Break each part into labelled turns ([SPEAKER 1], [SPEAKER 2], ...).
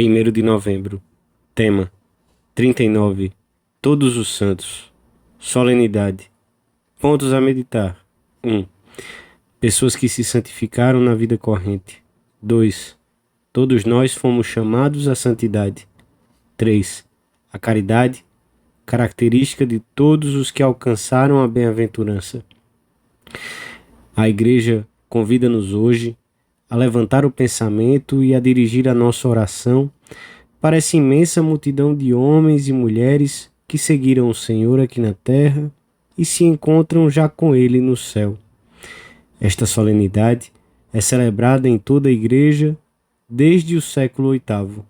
[SPEAKER 1] 1 de novembro. Tema: 39. Todos os Santos. Solenidade. Pontos a meditar. 1. Pessoas que se santificaram na vida corrente. 2. Todos nós fomos chamados à santidade. 3. A caridade, característica de todos os que alcançaram a bem-aventurança. A Igreja convida-nos hoje a levantar o pensamento e a dirigir a nossa oração para essa imensa multidão de homens e mulheres que seguiram o Senhor aqui na terra e se encontram já com Ele no céu. Esta solenidade é celebrada em toda a Igreja desde o século VIII.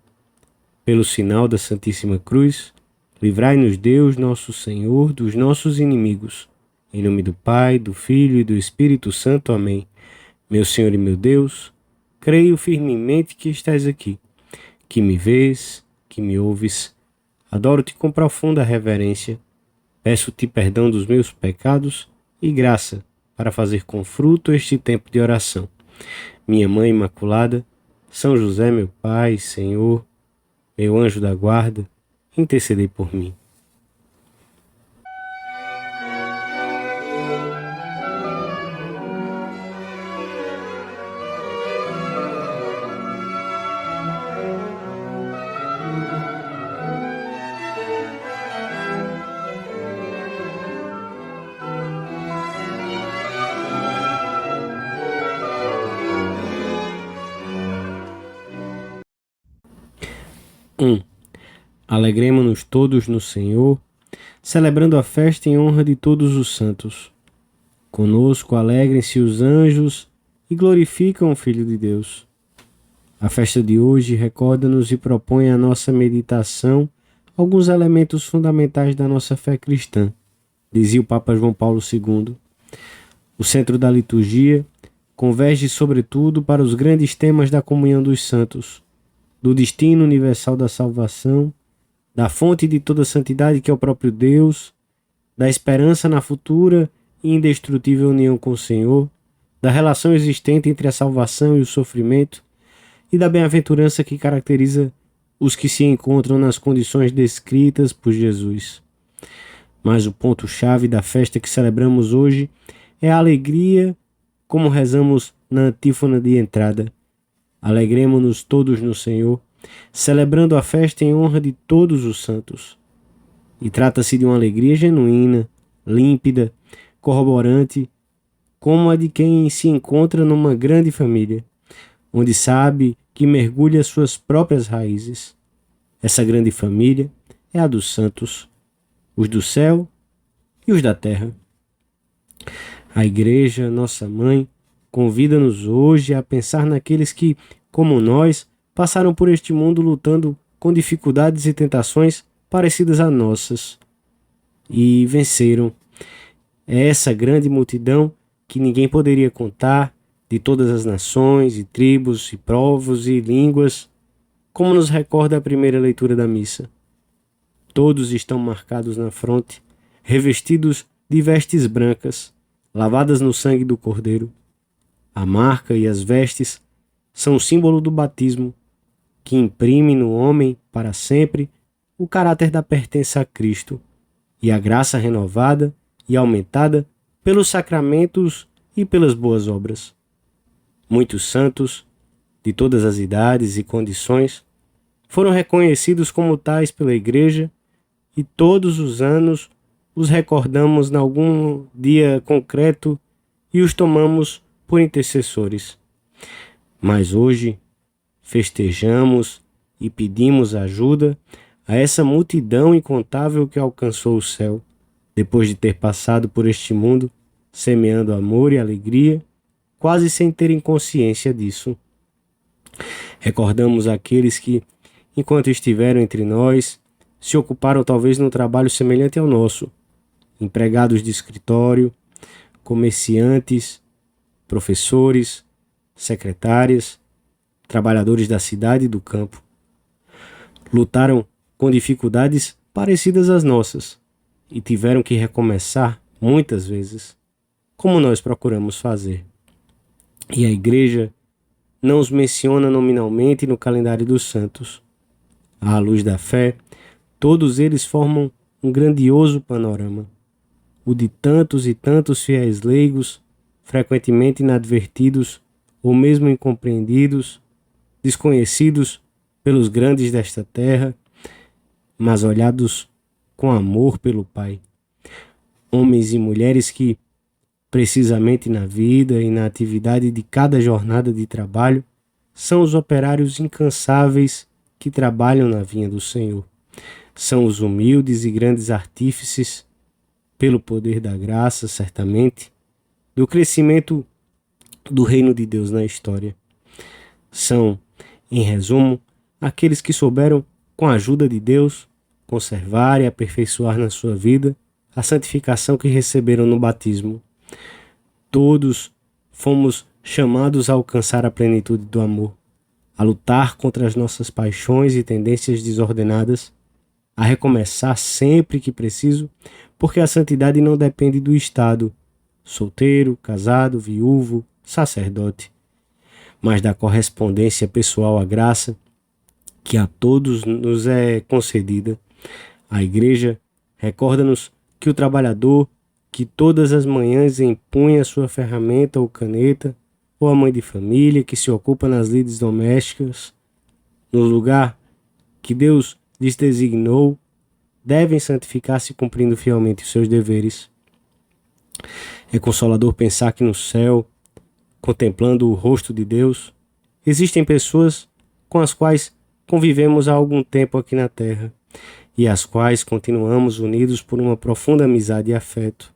[SPEAKER 1] Pelo sinal da Santíssima Cruz, livrai-nos Deus, nosso Senhor, dos nossos inimigos. Em nome do Pai, do Filho e do Espírito Santo. Amém. Meu Senhor e meu Deus, creio firmemente que estás aqui, que me vês, que me ouves. Adoro-te com profunda reverência. Peço-te perdão dos meus pecados e graça para fazer com fruto este tempo de oração. Minha Mãe Imaculada, São José, meu Pai, Senhor, meu anjo da guarda, intercedei por mim. Alegremo-nos todos no Senhor, celebrando a festa em honra de todos os santos. Conosco alegrem-se os anjos e glorificam o Filho de Deus. A festa de hoje recorda-nos e propõe à nossa meditação alguns elementos fundamentais da nossa fé cristã, dizia o Papa João Paulo II. O centro da liturgia converge sobretudo para os grandes temas da comunhão dos santos, do destino universal da salvação, da fonte de toda santidade que é o próprio Deus, da esperança na futura e indestrutível união com o Senhor, da relação existente entre a salvação e o sofrimento e da bem-aventurança que caracteriza os que se encontram nas condições descritas por Jesus. Mas o ponto-chave da festa que celebramos hoje é a alegria, como rezamos na antífona de entrada. Alegremo-nos todos no Senhor, celebrando a festa em honra de todos os santos. E trata-se de uma alegria genuína, límpida, corroborante, como a de quem se encontra numa grande família, onde sabe que mergulha suas próprias raízes. Essa grande família é a dos santos, os do céu e os da terra. A Igreja, nossa Mãe, convida-nos hoje a pensar naqueles que, como nós, passaram por este mundo lutando com dificuldades e tentações parecidas às nossas e venceram. É essa grande multidão que ninguém poderia contar, de todas as nações e tribos e povos e línguas, como nos recorda a primeira leitura da missa. Todos estão marcados na fronte, revestidos de vestes brancas, lavadas no sangue do Cordeiro. A marca e as vestes são o símbolo do batismo, que imprime no homem, para sempre, o caráter da pertença a Cristo e a graça renovada e aumentada pelos sacramentos e pelas boas obras. Muitos santos, de todas as idades e condições, foram reconhecidos como tais pela Igreja e todos os anos os recordamos em algum dia concreto e os tomamos por intercessores. Mas hoje festejamos e pedimos ajuda a essa multidão incontável que alcançou o céu, depois de ter passado por este mundo, semeando amor e alegria, quase sem terem consciência disso. Recordamos aqueles que, enquanto estiveram entre nós, se ocuparam talvez num trabalho semelhante ao nosso, empregados de escritório, comerciantes, professores, secretárias, trabalhadores da cidade e do campo. Lutaram com dificuldades parecidas às nossas e tiveram que recomeçar muitas vezes, como nós procuramos fazer. E a Igreja não os menciona nominalmente no calendário dos santos, À luz da fé, todos eles formam um grandioso panorama, o de tantos e tantos fiéis leigos, frequentemente inadvertidos ou mesmo incompreendidos, desconhecidos pelos grandes desta terra, mas olhados com amor pelo Pai. Homens e mulheres que, precisamente na vida e na atividade de cada jornada de trabalho, são os operários incansáveis que trabalham na vinha do Senhor. São os humildes e grandes artífices, pelo poder da graça, certamente, do crescimento do reino de Deus na história. São, em resumo, aqueles que souberam, com a ajuda de Deus, conservar e aperfeiçoar na sua vida a santificação que receberam no batismo. Todos fomos chamados a alcançar a plenitude do amor, a lutar contra as nossas paixões e tendências desordenadas, a recomeçar sempre que preciso, porque a santidade não depende do estado, solteiro, casado, viúvo, sacerdote, mas da correspondência pessoal à graça que a todos nos é concedida. A Igreja recorda-nos que o trabalhador que todas as manhãs empunha sua ferramenta ou caneta, ou a mãe de família que se ocupa nas lides domésticas, no lugar que Deus lhes designou, devem santificar-se cumprindo fielmente os seus deveres. É consolador pensar que no céu, contemplando o rosto de Deus, existem pessoas com as quais convivemos há algum tempo aqui na terra e às quais continuamos unidos por uma profunda amizade e afeto.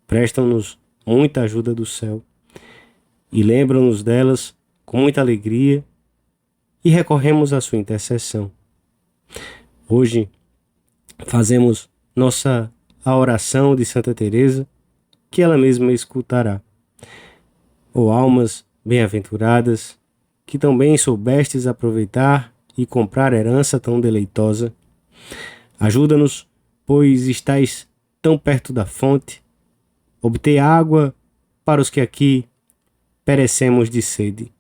[SPEAKER 1] Prestam-nos muita ajuda do céu e lembram-nos delas com muita alegria e recorremos à sua intercessão. Hoje fazemos a oração de Santa Teresa, que ela mesma escutará. Ó almas bem-aventuradas, que tão bem soubestes aproveitar e comprar herança tão deleitosa, ajuda-nos, pois estais tão perto da fonte, obter água para os que aqui perecemos de sede.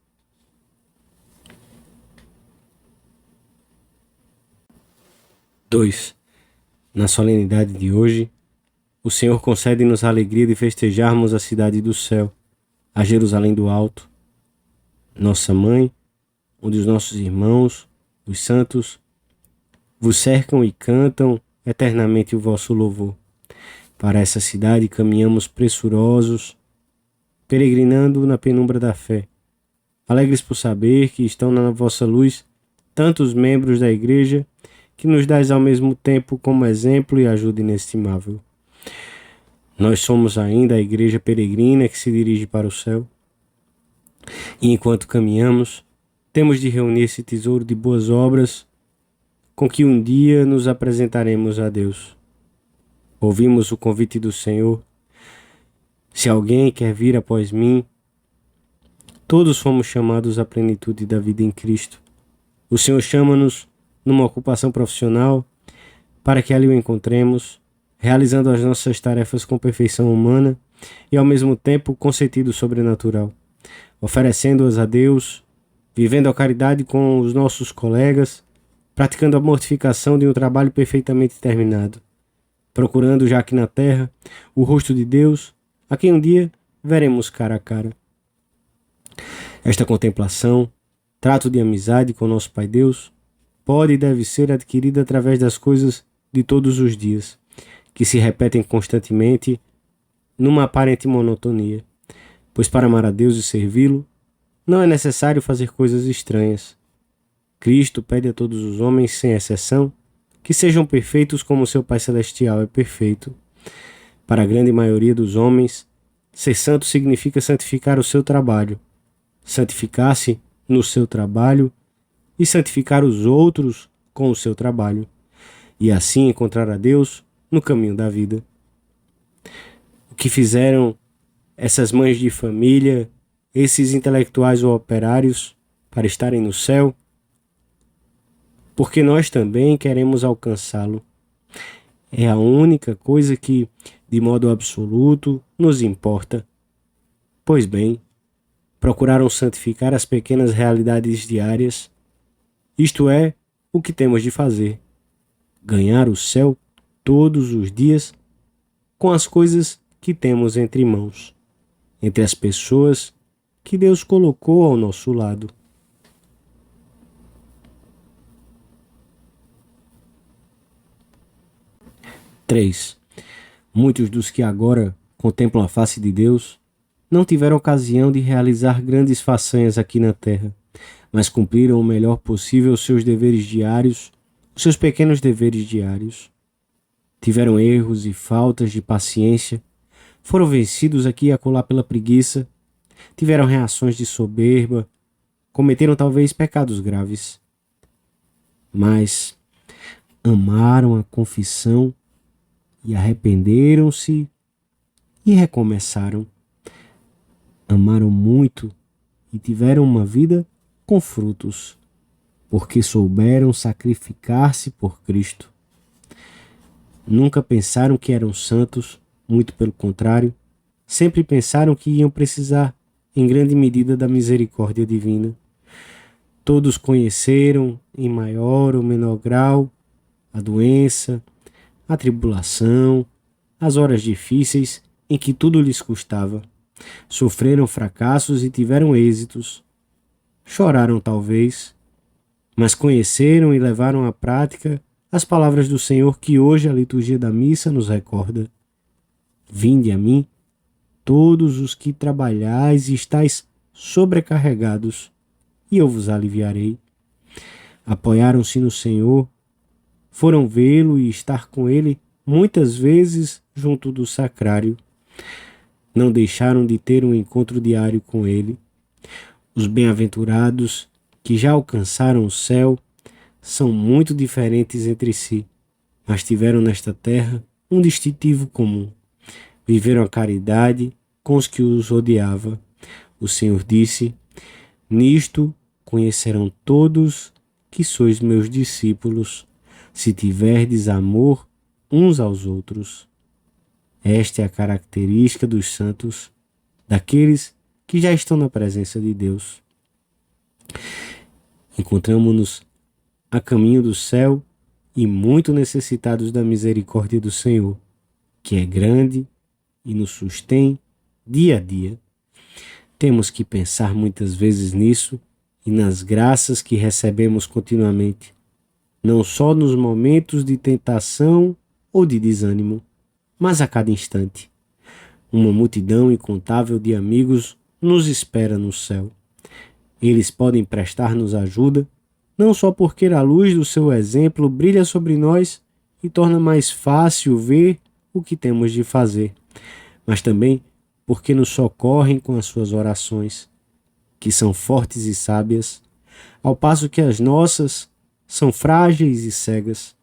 [SPEAKER 1] Na solenidade de hoje, o Senhor concede-nos a alegria de festejarmos a cidade do céu, a Jerusalém do Alto, nossa mãe, onde os nossos irmãos, os santos, vos cercam e cantam eternamente o vosso louvor. Para essa cidade caminhamos pressurosos, peregrinando na penumbra da fé, alegres por saber que estão na vossa luz tantos membros da Igreja que nos dais ao mesmo tempo como exemplo e ajuda inestimável. Nós somos ainda a Igreja peregrina que se dirige para o céu, e enquanto caminhamos, temos de reunir esse tesouro de boas obras com que um dia nos apresentaremos a Deus. Ouvimos o convite do Senhor: se alguém quer vir após mim, todos fomos chamados à plenitude da vida em Cristo. O Senhor chama-nos numa ocupação profissional para que ali o encontremos, realizando as nossas tarefas com perfeição humana e ao mesmo tempo com sentido sobrenatural, oferecendo-as a Deus, vivendo a caridade com os nossos colegas, praticando a mortificação de um trabalho perfeitamente terminado, procurando já aqui na terra o rosto de Deus, a quem um dia veremos cara a cara. Esta contemplação, trato de amizade com nosso Pai Deus, pode e deve ser adquirida através das coisas de todos os dias, que se repetem constantemente numa aparente monotonia, pois para amar a Deus e servi-lo, não é necessário fazer coisas estranhas. Cristo pede a todos os homens, sem exceção, que sejam perfeitos como seu Pai Celestial é perfeito. Para a grande maioria dos homens, ser santo significa santificar o seu trabalho, santificar-se no seu trabalho e santificar os outros com o seu trabalho, e assim encontrar a Deus no caminho da vida. O que fizeram essas mães de família, esses intelectuais ou operários, para estarem no céu? Porque nós também queremos alcançá-lo. É a única coisa que, de modo absoluto, nos importa. Pois bem, procuraram santificar as pequenas realidades diárias, isto é, o que temos de fazer: ganhar o céu todos os dias com as coisas que temos entre mãos, entre as pessoas que Deus colocou ao nosso lado. Três. Muitos dos que agora contemplam a face de Deus não tiveram ocasião de realizar grandes façanhas aqui na terra, mas cumpriram o melhor possível os seus deveres diários, os seus pequenos deveres diários. Tiveram erros e faltas de paciência, foram vencidos aqui e acolá pela preguiça, tiveram reações de soberba, cometeram talvez pecados graves, mas amaram a confissão e arrependeram-se e recomeçaram. Amaram muito e tiveram uma vida com frutos, porque souberam sacrificar-se por Cristo. Nunca pensaram que eram santos, muito pelo contrário, sempre pensaram que iam precisar, em grande medida, da misericórdia divina. Todos conheceram, em maior ou menor grau, a doença, a tribulação, as horas difíceis em que tudo lhes custava. Sofreram fracassos e tiveram êxitos. Choraram talvez, mas conheceram e levaram à prática as palavras do Senhor que hoje a liturgia da missa nos recorda. Vinde a mim, todos os que trabalhais e estáis sobrecarregados, e eu vos aliviarei. Apoiaram-se no Senhor, foram vê-lo e estar com ele muitas vezes junto do sacrário. Não deixaram de ter um encontro diário com ele. Os bem-aventurados que já alcançaram o céu são muito diferentes entre si, mas tiveram nesta terra um distintivo comum. Viveram a caridade com os que os odiavam. O Senhor disse: nisto conhecerão todos que sois meus discípulos, se tiverdes amor uns aos outros. Esta é a característica dos santos, daqueles que já estão na presença de Deus. Encontramo-nos a caminho do céu e muito necessitados da misericórdia do Senhor, que é grande e nos sustém dia a dia. Temos que pensar muitas vezes nisso e nas graças que recebemos continuamente, não só nos momentos de tentação ou de desânimo, mas a cada instante. Uma multidão incontável de amigos nos espera no céu. Eles podem prestar-nos ajuda, não só porque a luz do seu exemplo brilha sobre nós e torna mais fácil ver o que temos de fazer, mas também porque nos socorrem com as suas orações, que são fortes e sábias, ao passo que as nossas são frágeis e cegas.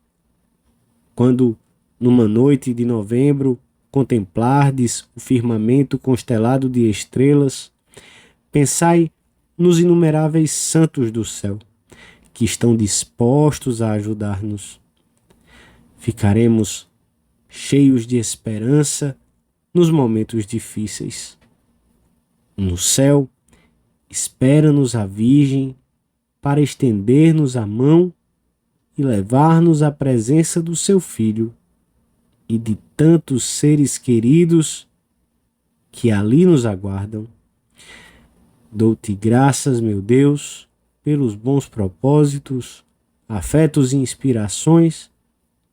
[SPEAKER 1] Quando, numa noite de novembro, contemplardes o firmamento constelado de estrelas, pensai nos inumeráveis santos do céu, que estão dispostos a ajudar-nos. Ficaremos cheios de esperança nos momentos difíceis. No céu, espera-nos a Virgem para estender-nos a mão e levar-nos à presença do seu Filho e de tantos seres queridos que ali nos aguardam. Dou-te graças, meu Deus, pelos bons propósitos, afetos e inspirações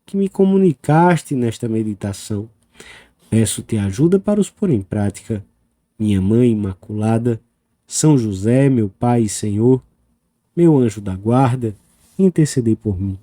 [SPEAKER 1] que me comunicaste nesta meditação. Peço-te ajuda para os pôr em prática. Minha Mãe Imaculada, São José, meu Pai e Senhor, meu anjo da guarda, intercedei por mim.